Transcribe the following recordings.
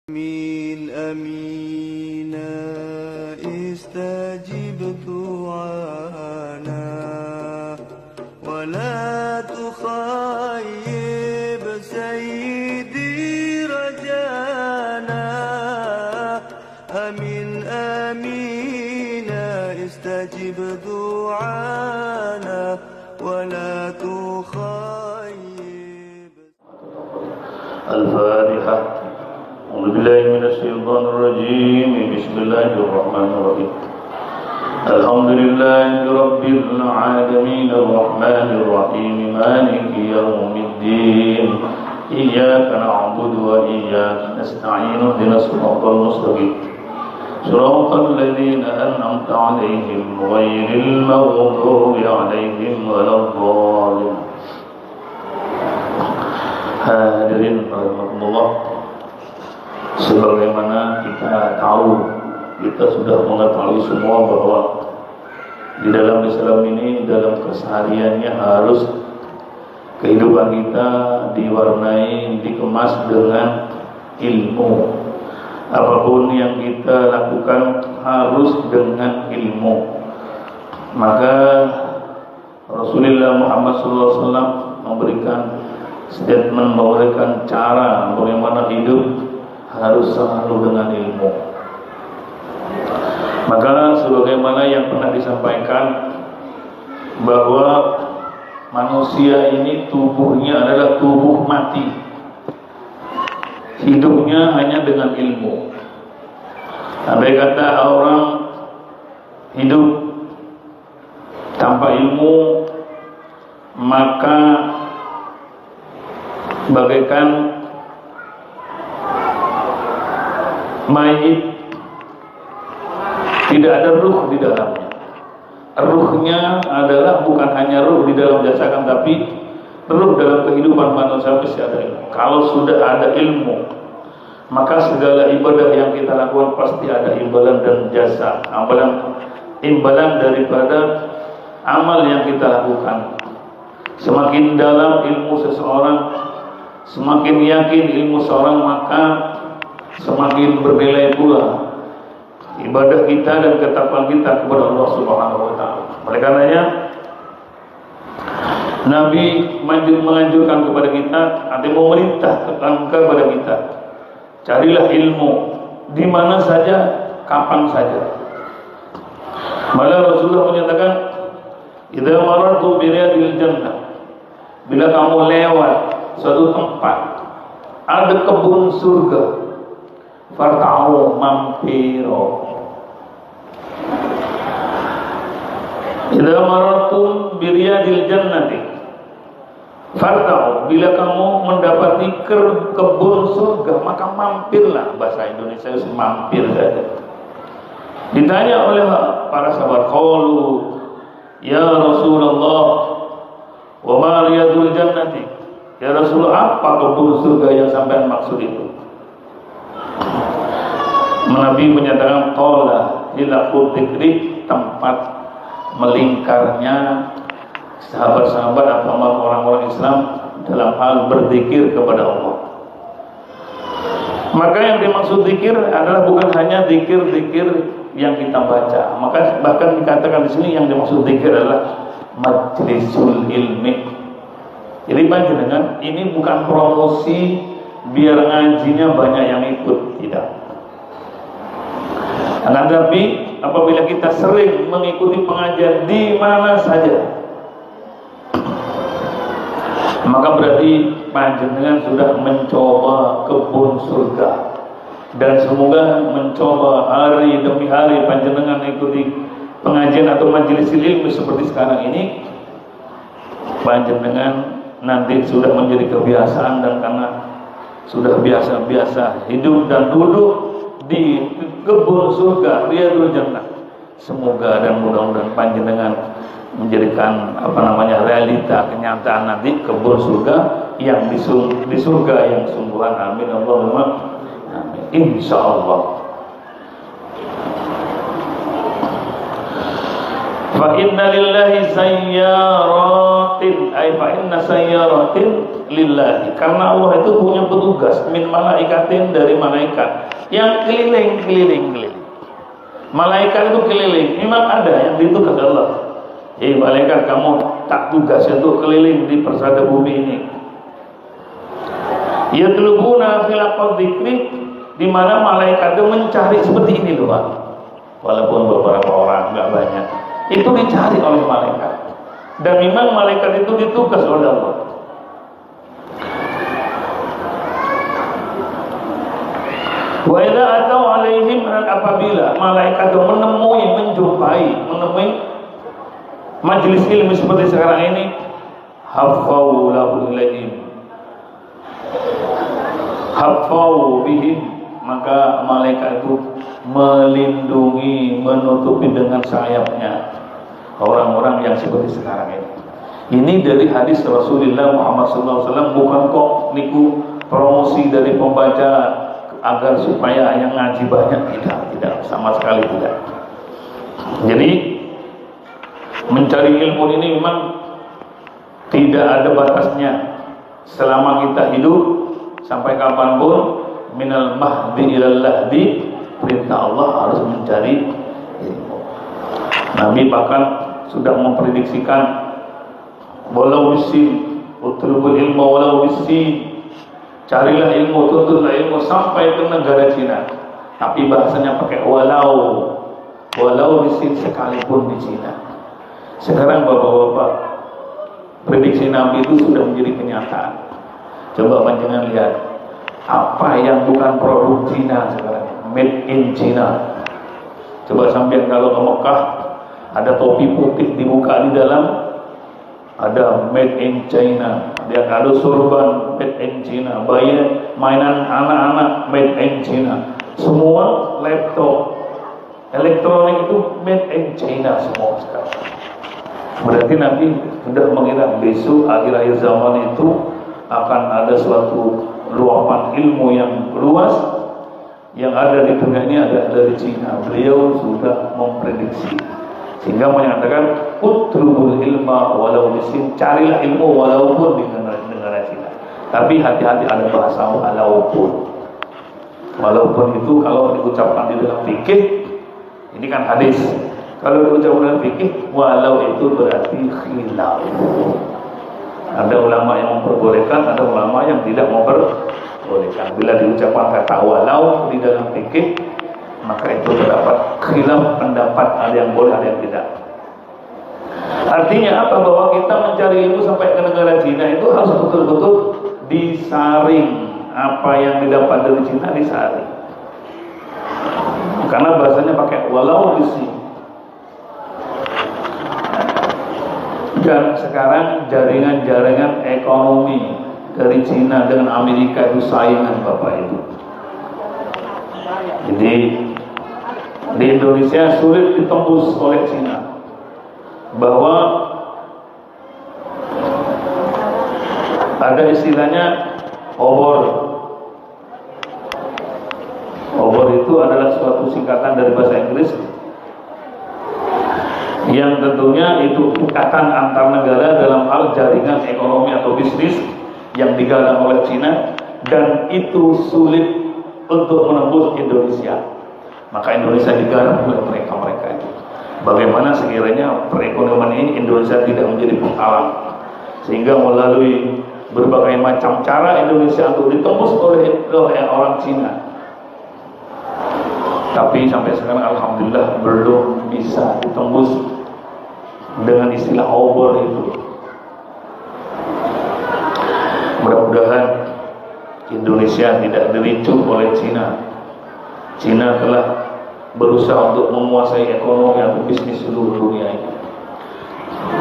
آمين آمين استجب دعانا ولا تخيب سيدي رجانا آمين آمين استجب دعانا ولا تخيب. الفاتحة. أعوذ بالله من الشيطان الرجيم. بسم الله الرحمن الرحيم. الحمد لله رب العالمين الرحمن الرحيم مالك يوم الدين إياك نعبد وإياك نستعين اهدنا الصراط المستقيم صراط الذين أنعمت عليهم غير المغضوب عليهم ولا الضالين. Hadirin rahimakumullah, sebagaimana kita tahu, kita sudah mengetahui semua bahwa di dalam Islam ini, dalam kesehariannya harus kehidupan kita diwarnai, dikemas dengan ilmu. Apapun yang kita lakukan harus dengan ilmu. Maka Rasulullah Muhammad SAW memberikan statement, memberikan cara bagaimana hidup harus selalu dengan ilmu. Maka sebagaimana yang pernah disampaikan bahwa manusia ini tubuhnya adalah tubuh mati, hidupnya hanya dengan ilmu. Andai kata orang hidup tanpa ilmu, maka bagaikan mayit, tidak ada ruh di dalamnya. Ruhnya adalah bukan hanya ruh di dalam jasadkan, tapi ruh dalam kehidupan manusia pasti ada ilmu. Kalau sudah ada ilmu, maka segala ibadah yang kita lakukan pasti ada imbalan dan jasa, imbalan daripada amal yang kita lakukan. Semakin dalam ilmu seseorang, semakin yakin ilmu seorang, maka semakin bernilai pula ibadah kita dan ketakwaan kita kepada Allah Subhanahu wa taala. Oleh karenanya Nabi menganjurkan kepada kita, atau memerintahkan kepada kita, carilah ilmu di mana saja, kapan saja. Malah Rasulullah menyatakan, idza marartu bi riyadil jannah, bila kamu lewat suatu tempat ada kebun surga, farta'u mampiro. Idza maratum bi riyadil jannati farta'u, bila kamu mendapati kebun surga maka mampirlah. Bahasa Indonesia itu mampir saja. Ditanya oleh para sahabat, qalu ya Rasulullah wa ma riyadul jannati, ya Rasulullah, apa kebun surga yang sampean maksud itu? Nabi menyatakan, qala hilaqu dzikri, tempat melingkarnya sahabat-sahabat atau orang-orang Islam dalam hal berzikir kepada Allah. Maka yang dimaksud zikir adalah bukan hanya zikir-zikir yang kita baca. Maka bahkan dikatakan di sini yang dimaksud zikir adalah majlisul ilmi. Jadi panjenengan ini bukan promosi biar ngajinya banyak yang ikut, tidak. Akan tetapi apabila kita sering mengikuti pengajian di mana saja, maka berarti panjenengan sudah mencoba kebun surga. Dan semoga mencoba hari demi hari panjenengan ikuti pengajian atau majelis ilmu seperti sekarang ini, panjenengan nanti sudah menjadi kebiasaan, dan karena sudah biasa-biasa hidup dan duduk di kebun surga riyadul jannah, semoga dan mudah-mudahan panjenengan menjadikan realita kenyataan nanti kebun surga yang di surga yang sungguhan. Amin Allahumma amin, insyaallah. Fa inna lillahi sayyaratin, fa inna sayyaratin lillahi, karena Allah itu punya petugas min malaikatin, dari malaikat yang keliling. Malaikat itu keliling, memang ada yang ditugas Allah. Malaikat, kamu tak tugas untuk keliling di persada bumi ini. Yatlubuna fil dzikri, di mana malaikat itu mencari seperti ini loh, Pak. Walaupun beberapa orang, enggak banyak, itu dicari oleh malaikat. Dan memang malaikat itu ditugas oleh Allah. Wa idza atau alaihim, apabila malaikat itu menjumpai majelis ilmu seperti sekarang ini, hafau lahu ilaihim, hafau bihim, maka malaikat itu melindungi, menutupi dengan sayapnya orang-orang yang seperti sekarang ini. Ini dari hadis Rasulullah Muhammad SAW, bukan kok niku promosi dari pembaca agar supaya yang ngaji banyak, tidak, sama sekali tidak. Jadi mencari ilmu ini memang tidak ada batasnya. Selama kita hidup sampai kapanpun, minal mahdi ilal lahdi, perintah Allah harus mencari ilmu. Nabi bahkan sudah memprediksikan, walau bisin, utlubul ilmu walau bisin, carilah ilmu, tuntutlah ilmu sampai ke negara Cina. Tapi bahasanya pakai walau bisin, sekalipun di Cina. Sekarang bapak-bapak, prediksi Nabi itu sudah menjadi kenyataan. Coba panjangan lihat, apa yang bukan produk Cina sekarang, made in China. Coba sampai kalau ke Mekah, ada topi putih dibuka di dalam, ada made in China. Dia ada sorban made in China, mainan anak-anak made in China, semua laptop, elektronik itu made in China semua sekarang. Berarti Nabi sudah mengira besok akhir-akhir zaman itu akan ada suatu luapan ilmu yang luas yang ada di dunia ini, ada dari Cina. Beliau sudah memprediksi, sehingga menyatakan utlubul ilma walau bisin, carilah ilmu walaupun di negara Cina. Tapi hati-hati, ada bahasa walaupun itu kalau diucapkan di dalam fikih, ini kan hadis, kalau diucapkan dalam fikih walau itu berarti khilaf. Ada ulama yang memperbolehkan, ada ulama yang tidak memperbolehkan. Bila diucapkan kata walau di dalam fikih, maka itu terdapat khilaf pendapat, ada yang boleh, ada yang tidak. Artinya apa? Bahwa kita mencari ilmu sampai ke negara Cina itu harus betul-betul disaring. Apa yang didapat dari Cina disaring, karena bahasanya pakai walau di sini. Dan sekarang jaringan-jaringan ekonomi dari Cina dengan Amerika itu saingan, Bapak Ibu. Jadi di Indonesia sulit ditembus oleh Cina, bahwa ada istilahnya obor. Obor itu adalah suatu singkatan dari bahasa Inggris yang tentunya itu ikatan antar negara dalam hal jaringan ekonomi atau bisnis yang digalang oleh Cina, dan itu sulit untuk menembus Indonesia. Maka Indonesia digarap oleh mereka itu. Bagaimana sekiranya perekonomian ini Indonesia tidak menjadi penghalang, sehingga melalui berbagai macam cara Indonesia untuk ditembus oleh orang Cina. Tapi sampai sekarang alhamdulillah belum bisa ditembus dengan istilah obor itu. Mudah-mudahan Indonesia tidak diricu oleh Cina. Cina telah berusaha untuk menguasai ekonomi atau bisnis seluruh dunia ini.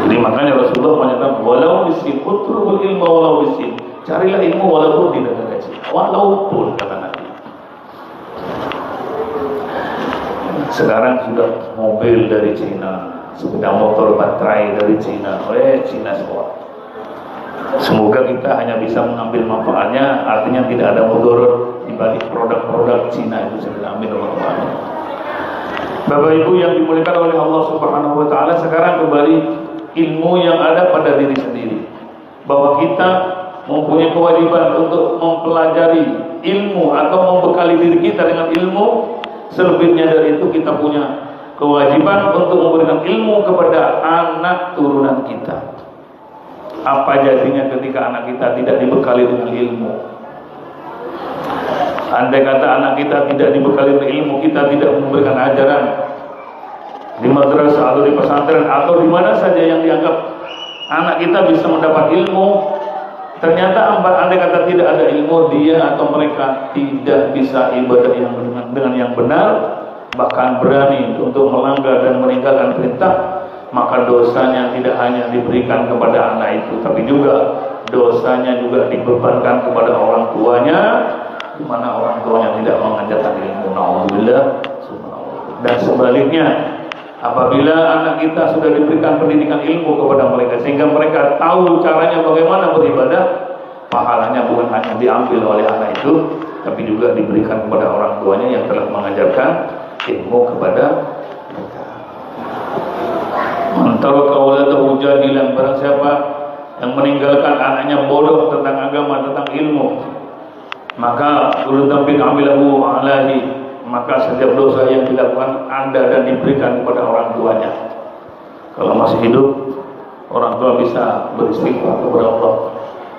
Jadi makanya Rasulullah menyatakan walau bisin, utlubul ilma walau bisin, carilah ilmu walaupun di negara Cina, walaupun, kata Nabi. Sekarang sudah mobil dari Cina, sepeda motor baterai dari Cina, Cina semua. Semoga kita hanya bisa mengambil manfaatnya, artinya tidak ada mudarat di balik produk-produk Cina itu, saya ambil manfaatnya. Bapak Ibu yang dimuliakan oleh Allah Subhanahu wa taala, sekarang kembali ilmu yang ada pada diri sendiri. Bahwa kita mempunyai kewajiban untuk mempelajari ilmu atau membekali diri kita dengan ilmu. Selebihnya dari itu kita punya kewajiban untuk memberikan ilmu kepada anak turunan kita. Apa jadinya ketika anak kita tidak dibekali dengan ilmu? Andai kata anak kita tidak dibekali dengan ilmu, kita tidak memberikan ajaran di madrasah atau di pesantren atau di mana saja yang dianggap anak kita bisa mendapat ilmu, ternyata andai kata tidak ada ilmu, dia atau mereka tidak bisa ibadah dengan yang benar, bahkan berani untuk melanggar dan meninggalkan perintah, maka dosanya tidak hanya diberikan kepada anak itu, tapi juga dosanya juga dibebankan kepada orang tuanya, di mana orang tuanya tidak mengajarkan ilmu. Nauzubillah. Dan sebaliknya, apabila anak kita sudah diberikan pendidikan ilmu kepada mereka sehingga mereka tahu caranya bagaimana beribadah, pahalanya bukan hanya diambil oleh anak itu, tapi juga diberikan kepada orang tuanya yang telah mengajarkan ilmu kepada mereka. Antara kaulatahu jahilan, barang siapa yang meninggalkan anaknya bodoh tentang agama, tentang ilmu, maka ulun bin amilahu alahi, maka setiap dosa yang dilakukan Anda dan diberikan kepada orang tuanya. Kalau masih hidup, orang tua bisa beristighfar kepada Allah.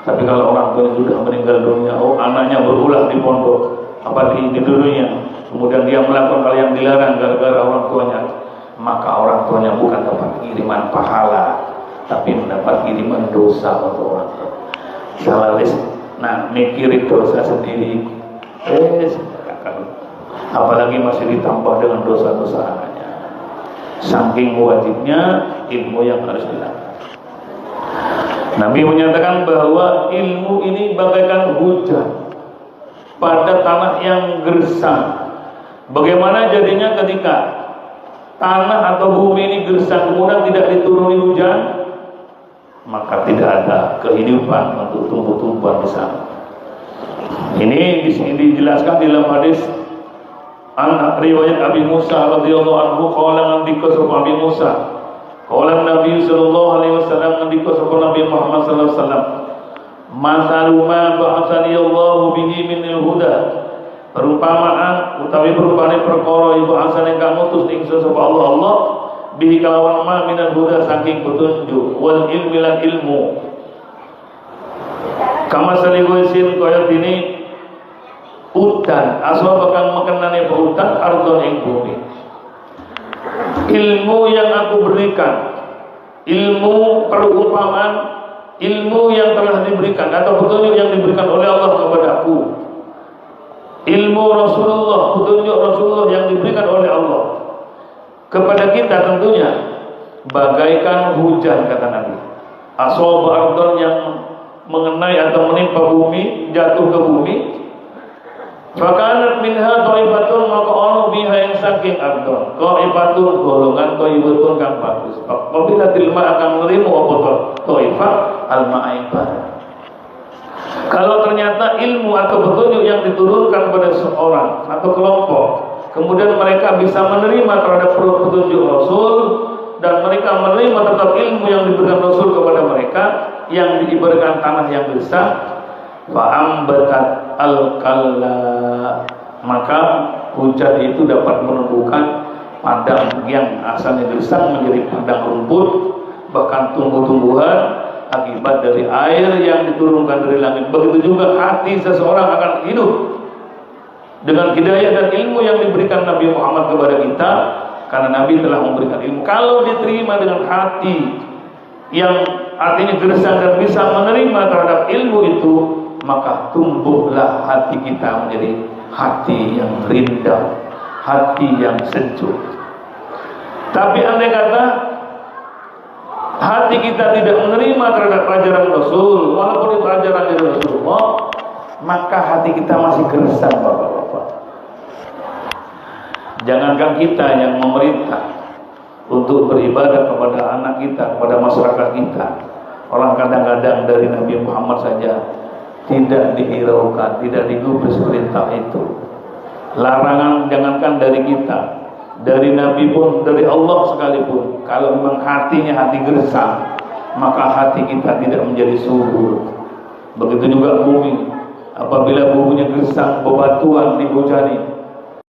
Tapi kalau orang tua sudah meninggal dunia, anaknya berulah di pondok, apa di dunia, kemudian dia melakukan hal yang dilarang gara-gara orang tuanya, maka orang tuanya bukan dapat kiriman pahala, tapi mendapat kiriman dosa untuk orang tua. Salah nah mikirin dosa sendiri, apalagi masih ditambah dengan dosa-dosa anaknya. Saking wajibnya ilmu yang harus dilakukan. Nabi menyatakan bahwa ilmu ini bagaikan hujan pada tanah yang gersang. Bagaimana jadinya ketika tanah atau bumi ini gersang kemudian tidak dituruni hujan? Maka tidak ada kehidupan untuk tumbuh-tumbuhan di sana. Ini di sini dijelaskan dalam hadis riwayat Abi Musa radhiyallahu anhu, qala Nabi Abi Musa, qala Nabi sallallahu alaihi wasallam, Nabi Nabi Muhammad sallallahu alaihi wasallam, masalu ma ba'athani Allah bihi minil huda, perumpamaan utawi perumpamaan perkara ibu asal yang kamu utus ing sapa Allah bihi kalawan ma minal huda saking petunjuk, wal ilmi lan ilmu, kama saliwasin kaya dini udan asal bakal makanane udan ardon ing bumi. Ilmu yang aku berikan, ilmu perumpamaan, ilmu yang telah diberikan atau petunjuk yang diberikan oleh Allah kepadaku, ilmu Rasulullah, petunjuk Rasulullah yang diberikan oleh Allah kepada kita tentunya bagaikan hujan, kata Nabi. Asal ardon yang mengenai atau menimpa bumi, jatuh ke bumi. Fakanat minha thaibatun, maka ono biha yang saking ardon thaibatun, golongan thaibatun kang bagus. Apabila tilma akan menerima apa thaifah al-ma'ibah. Kalau ternyata ilmu atau petunjuk yang diturunkan pada seorang atau kelompok, kemudian mereka bisa menerima terhadap petunjuk Rasul, dan mereka menerima tetap ilmu yang diberikan Rasul kepada mereka, yang diibaratkan tanah yang besar, fa'ambatat al-kalla, maka hujan itu dapat menumbuhkan padang yang asalnya gersang menjadi padang rumput, bahkan tumbuh-tumbuhan akibat dari air yang diturunkan dari langit. Begitu juga hati seseorang akan hidup dengan hidayah dan ilmu yang diberikan Nabi Muhammad kepada kita, karena Nabi telah memberikan ilmu. Kalau diterima dengan hati yang artinya gersang dan bisa menerima terhadap ilmu itu, maka tumbuhlah hati kita menjadi hati yang rindang, hati yang sejuk. Tapi andai kata hati kita tidak menerima terhadap ajaran Rasul, walaupun itu ajaran dari Rasulullah, maka hati kita masih gersang, Bapak-bapak. Jangankan kita yang memerintah untuk beribadah kepada anak kita, kepada masyarakat kita, orang kadang-kadang dari Nabi Muhammad saja tidak dihiraukan, tidak digubris perintah itu. Larangan jangankan dari kita, dari Nabi pun, dari Allah sekalipun, kalau memang hatinya hati gersang, maka hati kita tidak menjadi subur. Begitu juga bumi, apabila bumbunya gersang, bebatuan dihujani,